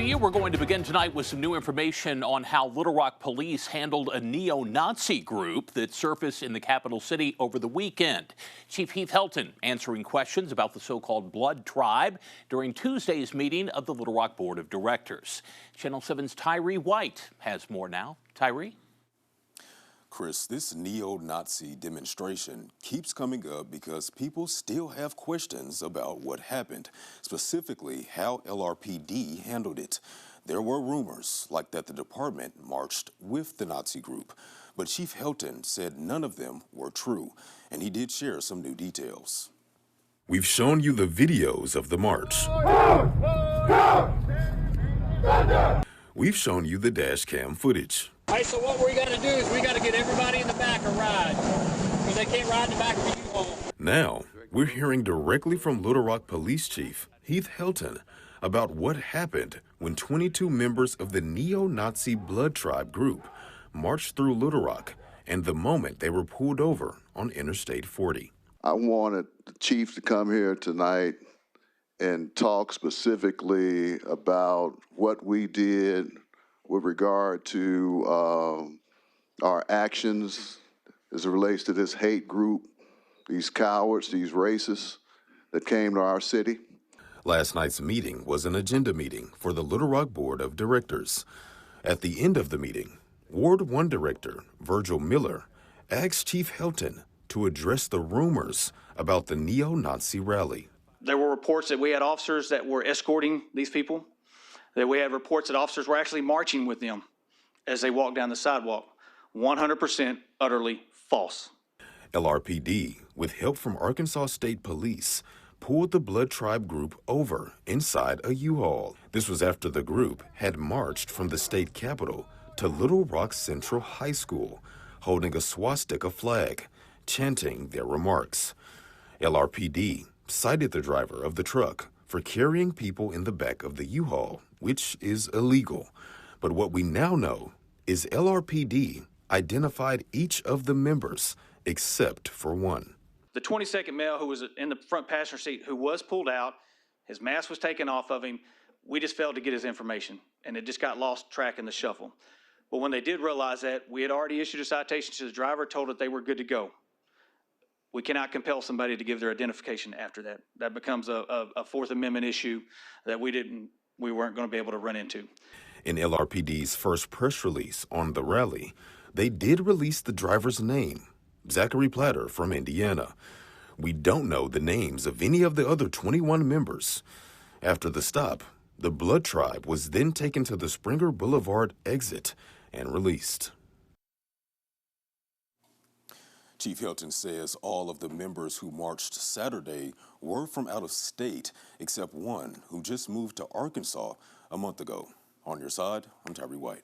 you. We're going to begin tonight with some new information on how Little Rock police handled a neo-Nazi group that surfaced in the capital city over the weekend. Chief Heath Helton answering questions about the so-called Blood Tribe during Tuesday's meeting of the Little Rock Board of Directors. Channel 7's Tyree White has more now. Tyree? Chris, this neo-Nazi demonstration keeps coming up because people still have questions about what happened, specifically how LRPD handled it. There were rumors like that the department marched with the Nazi group, but Chief Helton said none of them were true, and he did share some new details. We've shown you the videos of the march. We've shown you the dash cam footage. All right, so what we got to do is we got to get everybody in the back a ride, because they can't ride in the back of the U-Haul. Now, we're hearing directly from Little Rock Police Chief Heath Helton about what happened when 22 members of the neo-Nazi Blood Tribe group marched through Little Rock and the moment they were pulled over on Interstate 40. I wanted the chief to come here tonight and talk specifically about what we did with regard to our actions as it relates to this hate group, these cowards, these racists that came to our city. Last night's meeting was an agenda meeting for the Little Rock Board of Directors. At the end of the meeting, Ward 1 Director Virgil Miller asked Chief Helton to address the rumors about the neo-Nazi rally. There were reports that we had officers that were escorting these people, that we had reports that officers were actually marching with them as they walked down the sidewalk. 100% utterly false. LRPD, with help from Arkansas State Police, pulled the Blood Tribe group over inside a U-Haul. This was after the group had marched from the state capitol to Little Rock Central High School, holding a swastika flag, chanting their remarks. LRPD cited the driver of the truck for carrying people in the back of the U-Haul, which is illegal. But what we now know is LRPD identified each of the members except for one. The 22nd male who was in the front passenger seat who was pulled out, his mask was taken off of him, we just failed to get his information, and it just got lost track in the shuffle. But when they did realize that, we had already issued a citation to the driver, told that they were good to go. We cannot compel somebody to give their identification after that. That becomes a Fourth Amendment issue that we weren't going to be able to run into. In LRPD's first press release on the rally, they did release the driver's name, Zachary Platter from Indiana. We don't know the names of any of the other 21 members. After the stop, the Blood Tribe was then taken to the Springer Boulevard exit and released. Chief Helton says all of the members who marched Saturday were from out of state, except one who just moved to Arkansas a month ago. On your side, I'm Tyree White.